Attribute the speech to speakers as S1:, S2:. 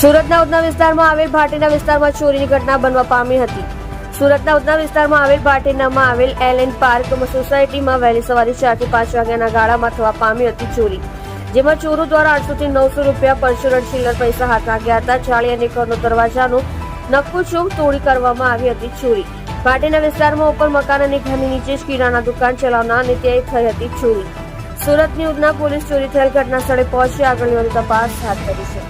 S1: સુરતના ઉધના વિસ્તારમાં આવેલ ભાટીના વિસ્તારમાં ચોરીની ઘટના બનવા પામી હતી. સુરતના ઉધના વિસ્તારમાં આવેલ ભાટીનામાં આવેલ એલએન પાર્ક સોસાયટીમાં વહેલી સવારે 4 થી 5 વાગ્યાના ગાળામાં થવા પામી હતી ચોરી, જેમાં ચોરો દ્વારા 800 થી 900 રૂપિયા પરચુરણ ચિલ્લર પૈસા હાથમાં ગયા હતા. જાળી અને ઘરનો દરવાજાનું નક્કુચૂમ તોડી કરવામાં આવી હતી ચોરી. ભાટીના વિસ્તારમાં ઉપર મકાન અને ઘરની નીચે જ કિરાના દુકાન ચલાવનારને ત્યાં થઈ હતી ચોરી. સુરતની ઉધના પોલીસ ચોરી થયેલ ઘટના સ્થળે પહોંચી આગળની વધુ તપાસ હાથ ધરી છે.